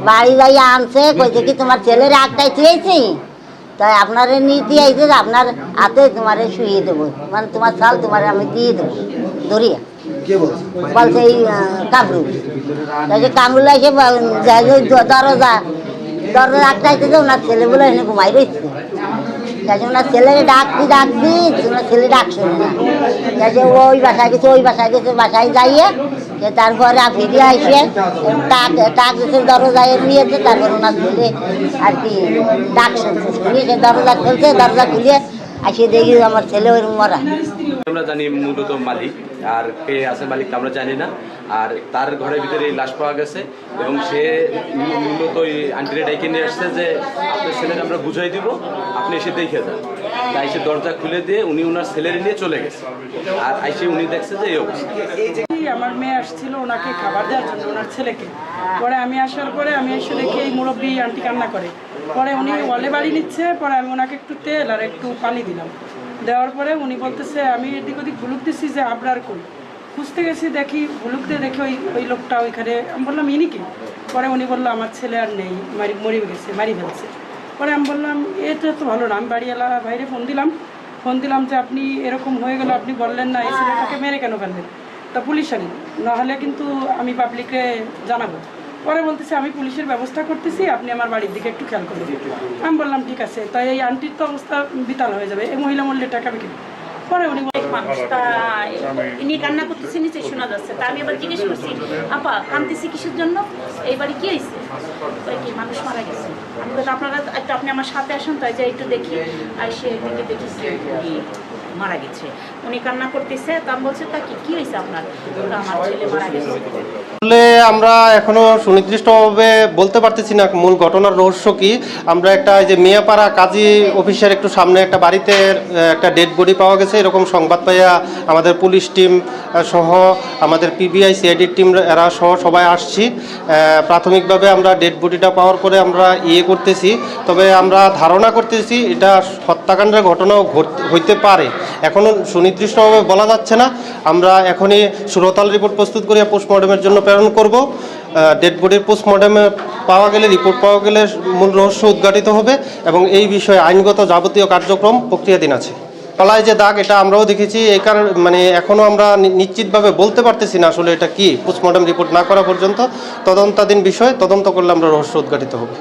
বাড়ি যাইয়া আনছে, কইছে কি তোমার ছেলের একটাই থুয়েছি, তাই আপনারে নীতি আইছে যে আপনার হাতে তোমারে শুয়ে দেবো, মানে তোমার চাল তোমার আমি দিয়ে দেবো ধরিয়া বলছে এই কামরুল। তাই কামরুল এসে দরজা একটা আইতে যে ওনার ছেলেগুলো এনে ঘুমাই রয়েছে। তাই ওনার ছেলেকে ডাকছি ওনার ছেলে ডাকছে না। তাই ওই বাসায় গেছে বাসায় যাইয়ে তারপরে ফিরে আসে টাক দিচ্ছে দরজায় নিয়েছে। তারপর ওনার ছেলে আর কি ডাকছে, সে দরজা খুলছে, দরজা খুলে আসে দেখি আমার ছেলে ওই মরা। আমরা জানি মূলত মালিক, আর কে আছে মালিক আমরা জানি না। আর তার ঘরের ভিতরে এই লাশ পাওয়া গেছে এবং সে মূলত ওই আন্টিরে ডাইকে নিয়ে আসছে যে আপনার ছেলের আমরা বুঝাই দিব, আপনি এসে দেখে যান। তাই সে দরজা খুলে দিয়ে উনি ওনার ছেলের নিয়ে চলে গেছে। আর আইসে উনি দেখছে যে এই অবস্থা। আমার মেয়ে আসছিল ওনাকে খাবার দেওয়ার জন্য ওনার ছেলেকে। পরে আমি আসার পরে আমি এসে দেখি এই মুরব্বী আন্টি কান্না করে। পরে উনি ওয়ালে বাড়ি নিচ্ছে, পরে আমি ওনাকে একটু তেল আর একটু পানি দিলাম। দেওয়ার পরে উনি বলতেছে, আমি এদিক ওদিক ভুলুক দিচ্ছি যে আপনার কই, খুঁজতে গেছি দেখি ভুলুক দিয়ে দেখি ওই লোকটা ওইখানে। আমি বললাম ইনি কি? পরে উনি বললো আমার ছেলে আর নেই, মরে গেছে, মারি ফেলছে। পরে আমি বললাম এটা তো ভালো না। আমি বাড়িওয়ালা বাইরে ফোন দিলাম যে আপনি এরকম হয়ে গেল, আপনি বললেন না এই ছেলেটাকে মেরে কেন ফেললেন, তা পুলিশ আনি, নাহলে কিন্তু আমি পাবলিকে জানাবো। পরে বলতেছে আমি পুলিশের ব্যবস্থা করতেছি, আপনি আমার বাড়ির দিকে একটু খেয়াল করবেন। আমি বললাম ঠিক আছে। তাই এই আন্টির তো অবস্থা বিতাল হয়ে যাবে, এই মহিলা মূল্যে টাকা বিক্রি। পরে উনি মানুষটা ইনি কান্না করতেছে, নিচে শোনা যাচ্ছে। তা আমি আবার জিজ্ঞেস করছি, আপা কাঁদতেছি কিসের জন্য, এই বাড়ি কি হয়েছে? কি মানুষ মারা গেছে? আমি বলছি আপনারা একটু আপনি আমার সাথে আসুন, তাই যে একটু দেখি। আর সে দিকে দেখেছি মারা গেছে, উনি কান্না করতেছে। তা আমি বলছি তা কি হয়েছে আপনার? আমার ছেলে মারা গেছে। আসলে আমরা এখনো সুনির্দিষ্টভাবে বলতে পারতেছি না মূল ঘটনার রহস্য কি। আমরা একটা যে মিয়াপাড়া কাজী অফিসের একটু সামনে একটা বাড়িতে একটা ডেড বডি পাওয়া গেছে, এরকম সংবাদ পাইয়া আমাদের পুলিশ টিম সহ আমাদের পিবিআই সিআইডির টিম এরা সহ সবাই আসছি। প্রাথমিকভাবে আমরা ডেড বডিটা পাওয়ার পরে আমরা করতেছি, তবে আমরা ধারণা করতেছি এটা হত্যাকাণ্ডের ঘটনাও হইতে পারে। এখনও সুনির্দিষ্টভাবে বলা যাচ্ছে না। আমরা এখনই সুরতাল রিপোর্ট প্রস্তুত করিয়া পোস্টমর্টমের জন্য প্রেরণ করব। ডেড বডির পোস্টমর্টমে পাওয়া গেলে, রিপোর্ট পাওয়া গেলে মূল রহস্য উদ্ঘাটিত হবে এবং এই বিষয়ে আইনগত যাবতীয় কার্যক্রম প্রক্রিয়াধীন আছে। গলায় যে দাগ এটা আমরাও দেখেছি, এই কারণে মানে এখনও আমরা নিশ্চিতভাবে বলতে পারতেছি না আসলে এটা কি। পোস্টমর্টম রিপোর্ট না করা পর্যন্ত তদন্তাধীন বিষয়, তদন্ত করলে আমরা রহস্য উদ্ঘাটিত হবে।